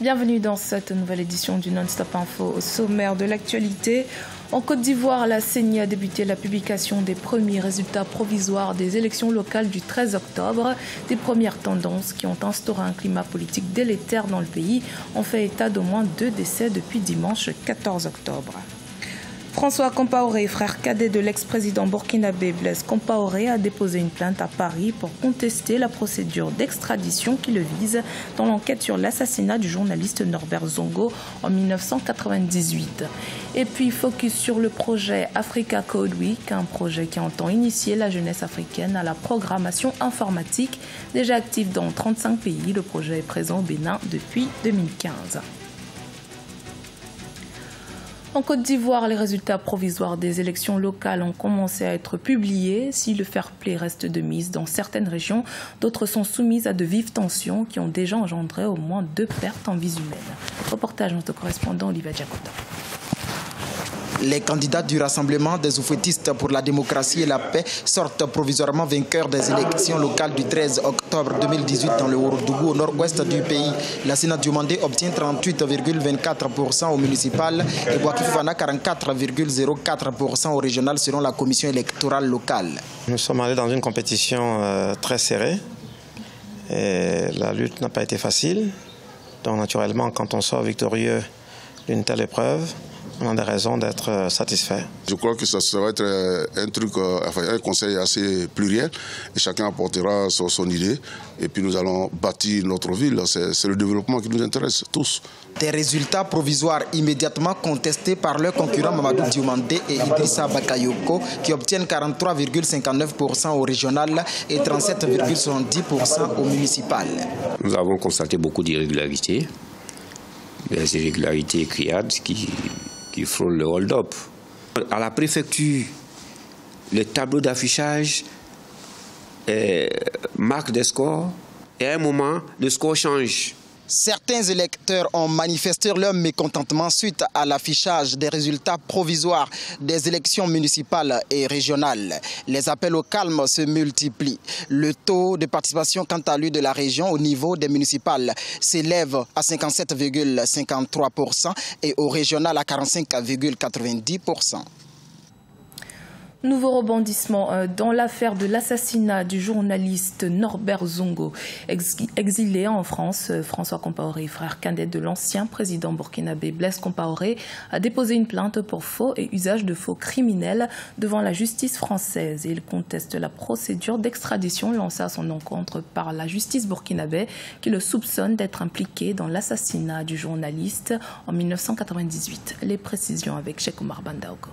Bienvenue dans cette nouvelle édition du Non-Stop Info. Au sommaire de l'actualité, en Côte d'Ivoire, la CENI a débuté la publication des premiers résultats provisoires des élections locales du 13 octobre. Des premières tendances qui ont instauré un climat politique délétère dans le pays ont fait état d'au moins 2 décès depuis dimanche 14 octobre. François Compaoré, frère cadet de l'ex-président burkinabé Blaise Compaoré, a déposé une plainte à Paris pour contester la procédure d'extradition qui le vise dans l'enquête sur l'assassinat du journaliste Norbert Zongo en 1998. Et puis, focus sur le projet Africa Code Week, un projet qui entend initier la jeunesse africaine à la programmation informatique. Déjà actif dans 35 pays, le projet est présent au Bénin depuis 2015. En Côte d'Ivoire, les résultats provisoires des élections locales ont commencé à être publiés. Si le fair-play reste de mise dans certaines régions, d'autres sont soumises à de vives tensions qui ont déjà engendré au moins 2 pertes en vies humaines. Reportage de notre correspondant Olivier Diakota. Les candidats du Rassemblement des oufouettistes pour la démocratie et la paix sortent provisoirement vainqueurs des élections locales du 13 octobre 2018 dans le Ourodougou, au nord-ouest du pays. La Sénat Diomandé obtient 38,24% au municipal et Boakifana 44,04% au régional selon la commission électorale locale. Nous sommes allés dans une compétition très serrée et la lutte n'a pas été facile. Donc naturellement, quand on sort victorieux d'une telle épreuve, on a des raisons d'être satisfait. Je crois que ça va être un conseil assez pluriel et chacun apportera son idée et puis nous allons bâtir notre ville. C'est le développement qui nous intéresse tous. Des résultats provisoires immédiatement contestés par leurs concurrents Mamadou Diomandé et Idrissa Bakayoko qui obtiennent 43,59% au régional et 37,70% au municipal. Nous avons constaté beaucoup d'irrégularités, des irrégularités criades qui frôlent le hold-up. À la préfecture, le tableau d'affichage marque des scores et à un moment, le score change. Certains électeurs ont manifesté leur mécontentement suite à l'affichage des résultats provisoires des élections municipales et régionales. Les appels au calme se multiplient. Le taux de participation quant à lui de la région au niveau des municipales s'élève à 57,53% et au régional à 45,90%. Nouveau rebondissement dans l'affaire de l'assassinat du journaliste Norbert Zongo, exilé en France. François Compaoré, frère cadet de l'ancien président burkinabé Blaise Compaoré, a déposé une plainte pour faux et usage de faux criminels devant la justice française. Il conteste la procédure d'extradition lancée à son encontre par la justice burkinabé qui le soupçonne d'être impliqué dans l'assassinat du journaliste en 1998. Les précisions avec Cheikh Oumar Bandaogo.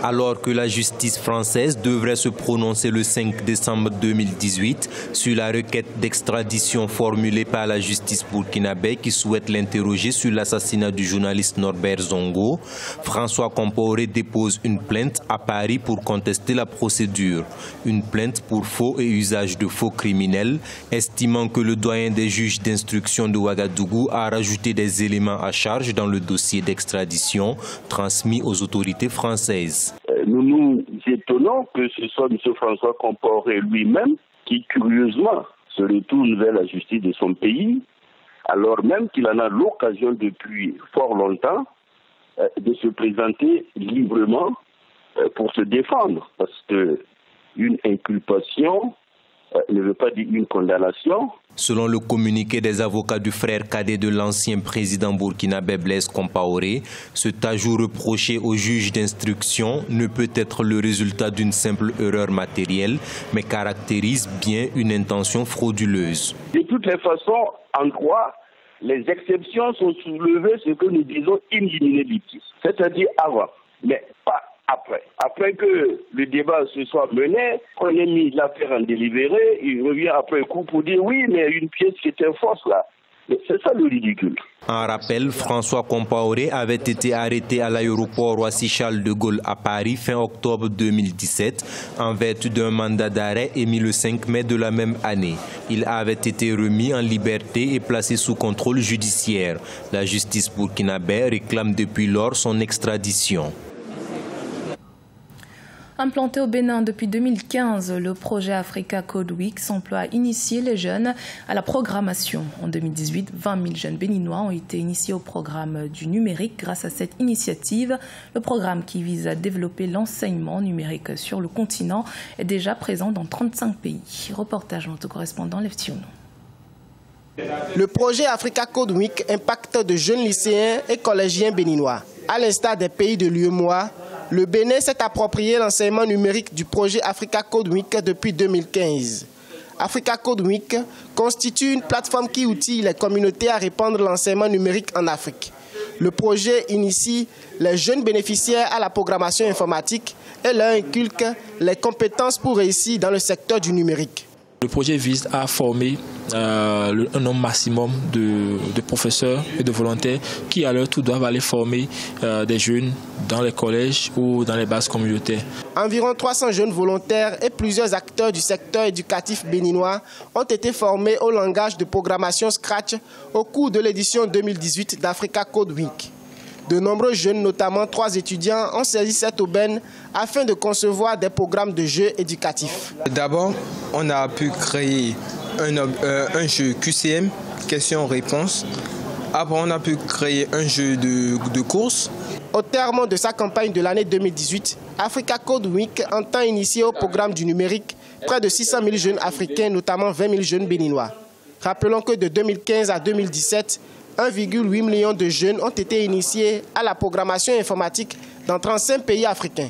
Alors que la justice française devrait se prononcer le 5 décembre 2018 sur la requête d'extradition formulée par la justice burkinabé qui souhaite l'interroger sur l'assassinat du journaliste Norbert Zongo, François Compaoré dépose une plainte à Paris pour contester la procédure. Une plainte pour faux et usage de faux criminels, estimant que le doyen des juges d'instruction de Ouagadougou a rajouté des éléments à charge dans le dossier d'extradition transmis aux autorités françaises. Nous nous étonnons que ce soit M. François Compaoré lui-même qui, curieusement, se retourne vers la justice de son pays, alors même qu'il en a l'occasion depuis fort longtemps de se présenter librement pour se défendre. Parce qu'une inculpation ne veut pas dire une condamnation. Selon le communiqué des avocats du frère cadet de l'ancien président burkinabé Blaise Compaoré, cet ajout reproché au juge d'instruction ne peut être le résultat d'une simple erreur matérielle, mais caractérise bien une intention frauduleuse. De toutes les façons, en droit, les exceptions sont soulevées, ce que nous disons in limine litis, c'est-à-dire avant, mais pas après. Après que le débat se soit mené, qu'on ait mis l'affaire en délibéré, il revient après un coup pour dire oui, mais une pièce qui était fausse là. C'est ça le ridicule. En rappel, François Compaoré avait été arrêté à l'aéroport Roissy-Charles de Gaulle à Paris fin octobre 2017 en vertu d'un mandat d'arrêt émis le 5 mai de la même année. Il avait été remis en liberté et placé sous contrôle judiciaire. La justice burkinabé réclame depuis lors son extradition. Implanté au Bénin depuis 2015, le projet Africa Code Week s'emploie à initier les jeunes à la programmation. En 2018, 20 000 jeunes béninois ont été initiés au programme du numérique. Grâce à cette initiative, le programme qui vise à développer l'enseignement numérique sur le continent est déjà présent dans 35 pays. Reportage de notre correspondant Leftiono. Le projet Africa Code Week impacte de jeunes lycéens et collégiens béninois. À l'instar des pays de l'UEMOA, le Bénin s'est approprié l'enseignement numérique du projet Africa Code Week depuis 2015. Africa Code Week constitue une plateforme qui outille les communautés à répandre l'enseignement numérique en Afrique. Le projet initie les jeunes bénéficiaires à la programmation informatique et leur inculque les compétences pour réussir dans le secteur du numérique. Le projet vise à former un nombre maximum de professeurs et de volontaires qui à leur tour doivent aller former des jeunes dans les collèges ou dans les bases communautaires. Environ 300 jeunes volontaires et plusieurs acteurs du secteur éducatif béninois ont été formés au langage de programmation Scratch au cours de l'édition 2018 d'Africa Code Week. De nombreux jeunes, notamment 3 étudiants, ont saisi cette aubaine afin de concevoir des programmes de jeux éducatifs. D'abord, on a pu créer un jeu QCM, questions-réponses. Après, on a pu créer un jeu de course. Au terme de sa campagne de l'année 2018, Africa Code Week entend initier au programme du numérique près de 600 000 jeunes africains, notamment 20 000 jeunes béninois. Rappelons que de 2015 à 2017, 1,8 million de jeunes ont été initiés à la programmation informatique dans 35 pays africains.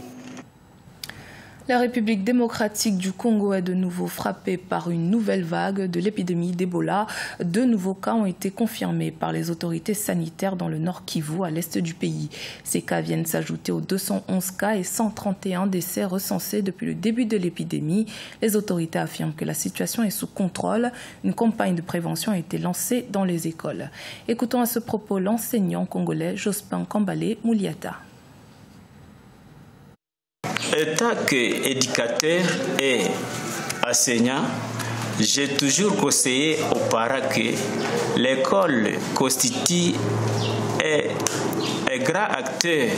La République démocratique du Congo est de nouveau frappée par une nouvelle vague de l'épidémie d'Ebola. 2 nouveaux cas ont été confirmés par les autorités sanitaires dans le Nord Kivu, à l'est du pays. Ces cas viennent s'ajouter aux 211 cas et 131 décès recensés depuis le début de l'épidémie. Les autorités affirment que la situation est sous contrôle. Une campagne de prévention a été lancée dans les écoles. Écoutons à ce propos l'enseignant congolais Jospin Kambale Mouliata. Étant qu'éducateur et enseignant, j'ai toujours conseillé aux parents que l'école constitue un grand acteur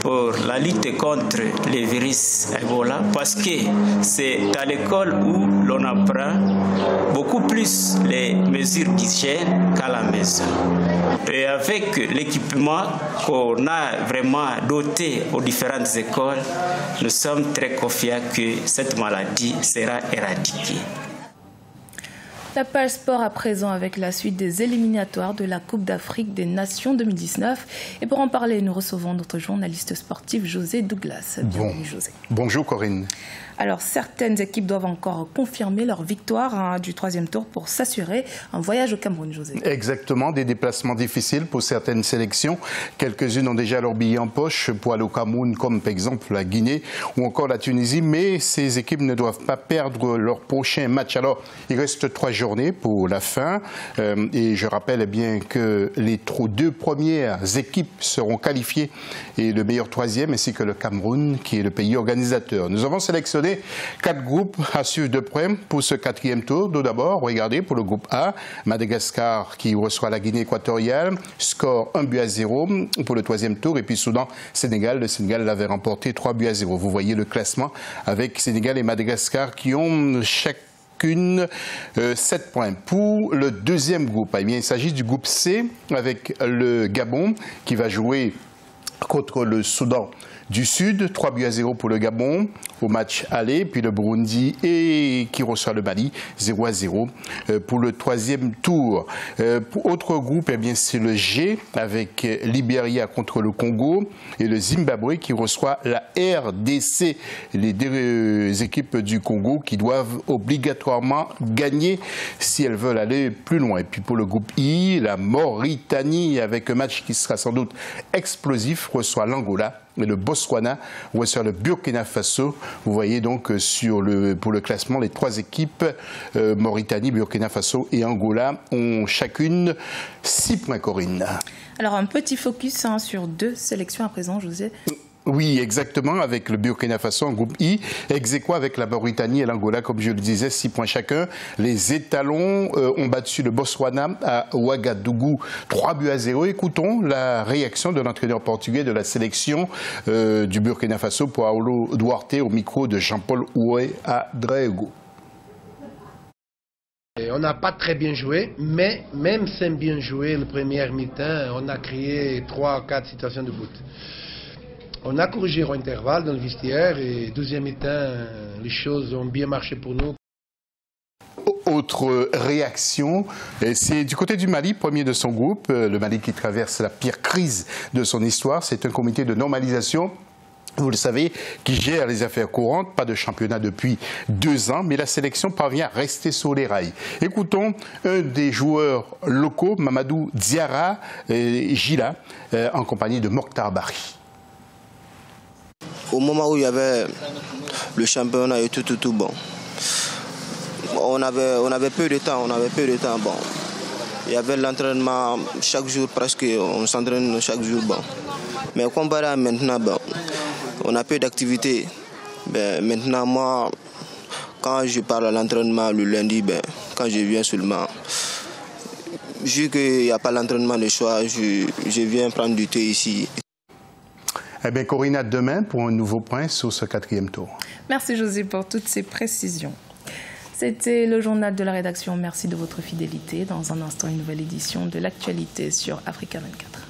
pour la lutte contre le virus Ebola, parce que c'est à l'école où l'on apprend beaucoup plus les mesures d'hygiène qu'à la maison. Et avec l'équipement qu'on a vraiment doté aux différentes écoles, nous sommes très confiants que cette maladie sera éradiquée. La page sport à présent avec la suite des éliminatoires de la Coupe d'Afrique des Nations 2019. Et pour en parler, nous recevons notre journaliste sportif José Douglas. Bienvenue José. Bonjour Corinne. Alors certaines équipes doivent encore confirmer leur victoire du 3e tour pour s'assurer un voyage au Cameroun, José. Exactement, des déplacements difficiles pour certaines sélections. Quelques-unes ont déjà leur billet en poche pour aller au Cameroun, comme par exemple la Guinée ou encore la Tunisie. Mais ces équipes ne doivent pas perdre leur prochain match. Alors il reste 3 journées pour la fin. Et je rappelle bien que les 2 premières équipes seront qualifiées et le meilleur 3e ainsi que le Cameroun qui est le pays organisateur. Nous avons sélectionné 4 groupes à suivre de près pour ce 4e tour. Tout d'abord, regardez pour le groupe A, Madagascar qui reçoit la Guinée équatoriale, score 1-0 pour le 3e tour. Et puis Soudan, Sénégal, le Sénégal l'avait remporté 3-0. Vous voyez le classement avec Sénégal et Madagascar qui ont chacune 7 points. Pour le 2e groupe, eh bien, il s'agit du groupe C avec le Gabon qui va jouer contre le Soudan du Sud, 3-0 pour le Gabon au match aller, puis le Burundi et qui reçoit le Mali, 0-0 pour le 3e tour. Pour autre groupe, eh bien c'est le G avec Libéria contre le Congo et le Zimbabwe qui reçoit la RDC, les 2 équipes du Congo qui doivent obligatoirement gagner si elles veulent aller plus loin. Et puis pour le groupe I, la Mauritanie avec un match qui sera sans doute explosif reçoit l'Angola. Et le Botswana reçoit le Burkina Faso. Vous voyez donc pour le classement, les 3 équipes, Mauritanie, Burkina Faso et Angola, ont chacune 6 points, Corinne. Alors un petit focus sur 2 sélections à présent, José. Oui, exactement, avec le Burkina Faso en groupe I, ex-aequo avec la Mauritanie et l'Angola, comme je le disais, 6 points chacun. Les étalons ont battu le Botswana à Ouagadougou 3-0. Écoutons la réaction de l'entraîneur portugais de la sélection du Burkina Faso, Paulo Duarte, au micro de Jean-Paul Oué-Adrego. On n'a pas très bien joué, mais même sans bien jouer le premier mi-temps, on a créé 3 ou 4 situations de but. On a corrigé au intervalle dans le vestiaire et deuxième mi-temps, les choses ont bien marché pour nous. Autre réaction, c'est du côté du Mali, premier de son groupe, le Mali qui traverse la pire crise de son histoire. C'est un comité de normalisation, vous le savez, qui gère les affaires courantes. Pas de championnat depuis 2 ans, mais la sélection parvient à rester sur les rails. Écoutons un des joueurs locaux, Mamadou Diarra Gila, en compagnie de Mokhtar Bari. Au moment où il y avait le championnat et tout bon, on avait peu de temps, bon. Il y avait l'entraînement chaque jour, presque, on s'entraîne chaque jour, bon. Mais comparé à maintenant, bon, on a peu d'activités. Ben, maintenant, moi, quand je parle à l'entraînement le lundi, ben, quand je viens seulement, vu qu'il n'y a pas l'entraînement de choix, je viens prendre du thé ici. Eh bien, Corinne, demain pour un nouveau point sur ce 4e tour. Merci José pour toutes ces précisions. C'était le journal de la rédaction. Merci de votre fidélité. Dans un instant, une nouvelle édition de l'actualité sur Africa 24.